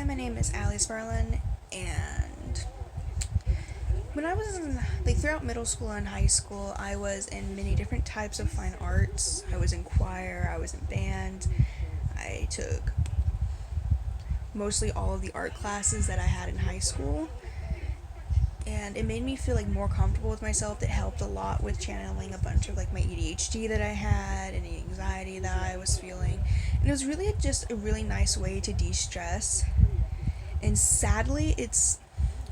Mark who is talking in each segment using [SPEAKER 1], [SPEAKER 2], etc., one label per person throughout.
[SPEAKER 1] Hi, my name is Allie Sparlin, and when I was throughout middle school and high school, I was in many different types of fine arts. I was in choir, I was in band, I took mostly all of the art classes that I had in high school, and it made me feel like more comfortable with myself. It helped a lot with channeling a bunch of like my ADHD that I had and the anxiety that I was feeling. And it was really just a really nice way to de-stress. And sadly, it's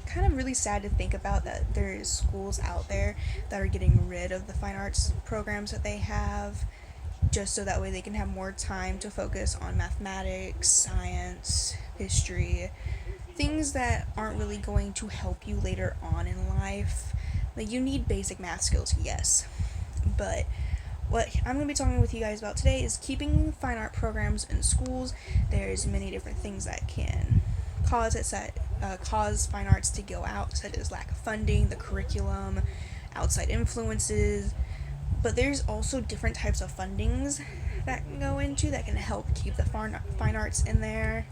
[SPEAKER 1] kind of really sad to think about that there's schools out there that are getting rid of the fine arts programs that they have just so that way they can have more time to focus on mathematics, science, history, things that aren't really going to help you later on in life. Like, you need basic math skills, yes, but what I'm going to be talking with you guys about today is keeping fine art programs in schools. There's many different things that can cause fine arts to go out, such as lack of funding, the curriculum, outside influences. But there's also different types of fundings that can go into that can help keep the fine arts in there.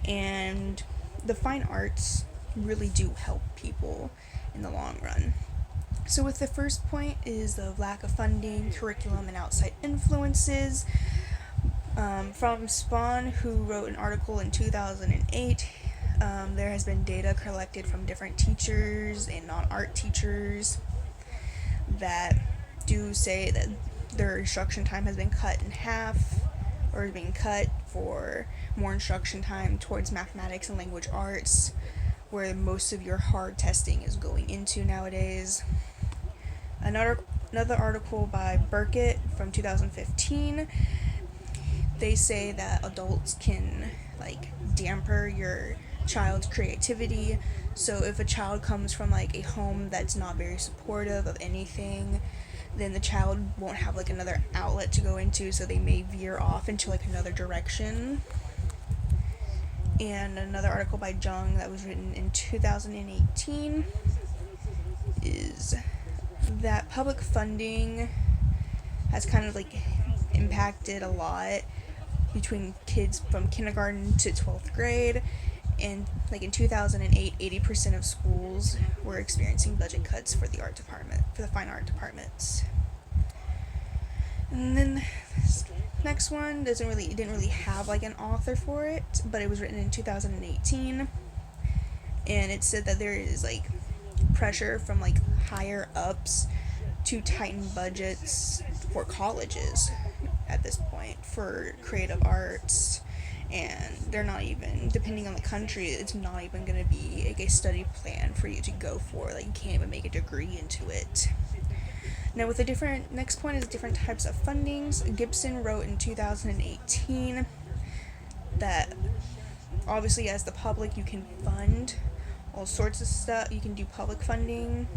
[SPEAKER 1] And the fine arts really do help people in the long run. So with the first point is the lack of funding, curriculum, and outside influences. From Spawn, who wrote an article in 2008, there has been data collected from different teachers and non-art teachers that do say that their instruction time has been cut in half or is being cut for more instruction time towards mathematics and language arts, where most of your hard testing is going into nowadays. Another article by Burkett from 2015, they say that adults can damper your child's creativity. So if a child comes from a home that's not very supportive of anything, then the child won't have another outlet to go into, so they may veer off into another direction. And another article by Jung that was written in 2018 is that public funding has kind of impacted a lot between kids from kindergarten to 12th grade. And in 2008, 80% of schools were experiencing budget cuts for the fine art departments. And then this next one didn't really have an author for it, but it was written in 2018, and it said that there is pressure from higher ups to tighten budgets for colleges at this point for creative arts, and they're not even, depending on the country, it's not even going to be a study plan for you to go for. You can't even make a degree into it. Now, with next point is different types of fundings. Gibson wrote in 2018 that obviously as the public you can fund all sorts of stuff. You can do public funding.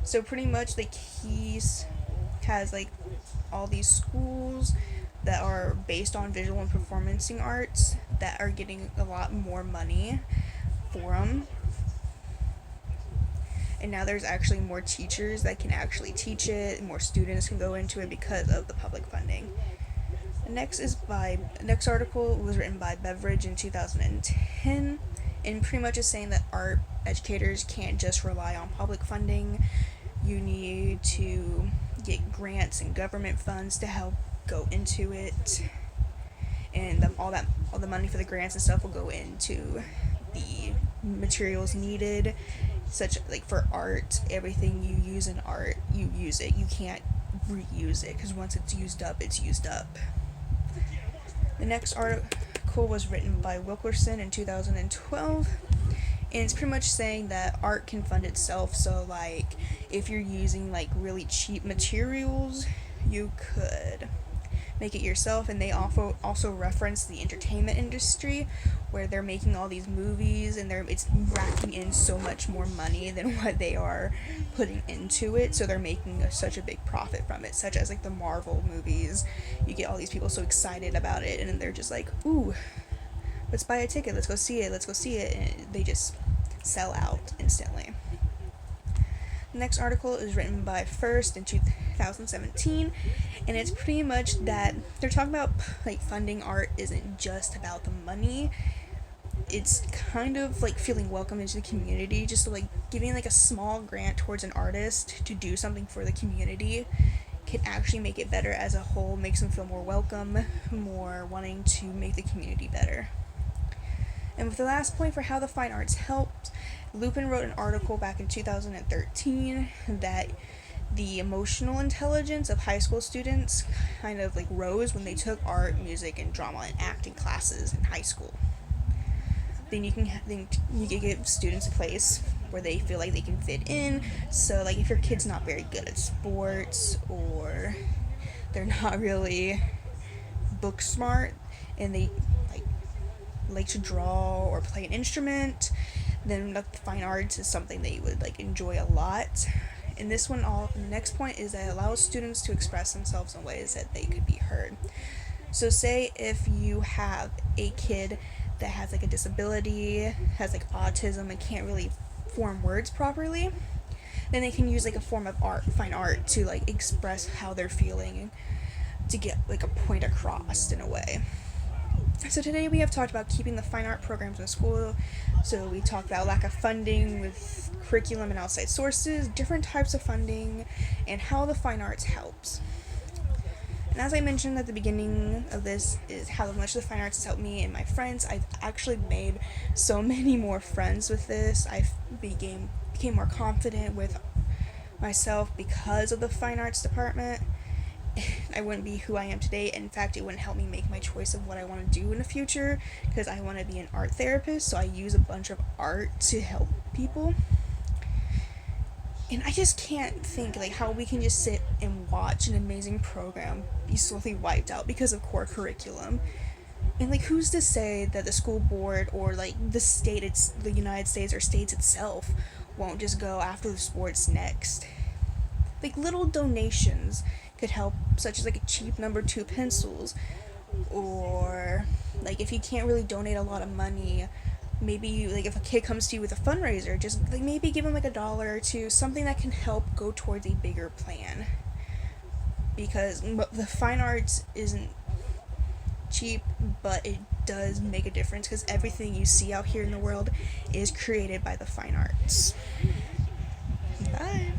[SPEAKER 1] So pretty much he has all these schools that are based on visual and performing arts that are getting a lot more money for them. And now there's actually more teachers that can actually teach it, and more students can go into it because of the public funding. The next article was written by Beveridge in 2010, and pretty much is saying that art educators can't just rely on public funding. You need to get grants and government funds to help go into it, and all the money for the grants and stuff will go into the materials needed, such for art. Everything you use in art, you use it. You can't reuse it, because once it's used up, it's used up. The next article was written by Wilkerson in 2012, and it's pretty much saying that art can fund itself. So if you're using really cheap materials, you could make it yourself. And they also reference the entertainment industry, where they're making all these movies and it's racking in so much more money than what they are putting into it, so they're making such a big profit from it, such as the Marvel movies. You get all these people so excited about it, and then they're just ooh, let's buy a ticket, let's go see it, and they just sell out instantly. The next article is written by First in 2017, and it's pretty much that they're talking about funding art isn't just about the money. it's kind of like feeling welcome into the community, just like giving like a small grant towards an artist to do something for the community can actually make it better as a whole, makes them feel more welcome, more wanting to make the community better. And with the last point for how the fine arts helped, Lupin wrote an article back in 2013 that the emotional intelligence of high school students kind of like rose when they took art, music, and drama and acting classes in high school. Then you can give students a place where they feel like they can fit in. So like if your kid's not very good at sports, or they're not really book smart, and they like to draw or play an instrument, then the fine arts is something they would like enjoy a lot. And this one, the next point is that it allows students to express themselves in ways that they could be heard. So say if you have a kid that has like a disability, has like autism, and can't really form words properly, then they can use like a form of art, fine art, to like express how they're feeling, to get like a point across in a way. So today we have talked about keeping the fine art programs in school. So we talked about lack of funding with curriculum and outside sources, different types of funding, and how the fine arts helps. And as I mentioned at the beginning of this, is how much the fine arts has helped me and my friends. I've actually made so many more friends with this. I became more confident with myself because of the fine arts department. I wouldn't be who I am today. In fact, it wouldn't help me make my choice of what I want to do in the future, because I want to be an art therapist, so I use a bunch of art to help people. And I just can't think like how we can just sit and watch an amazing program be slowly wiped out because of core curriculum. And like who's to say that the school board or like the United States or states itself won't just go after the sports next? Like little donations could help, such as like a cheap number 2 pencils, or like if you can't really donate a lot of money, maybe like if a kid comes to you with a fundraiser, just like maybe give them like $1 or $2, something that can help go towards a bigger plan. Because the fine arts isn't cheap, but it does make a difference, because everything you see out here in the world is created by the fine arts. Bye.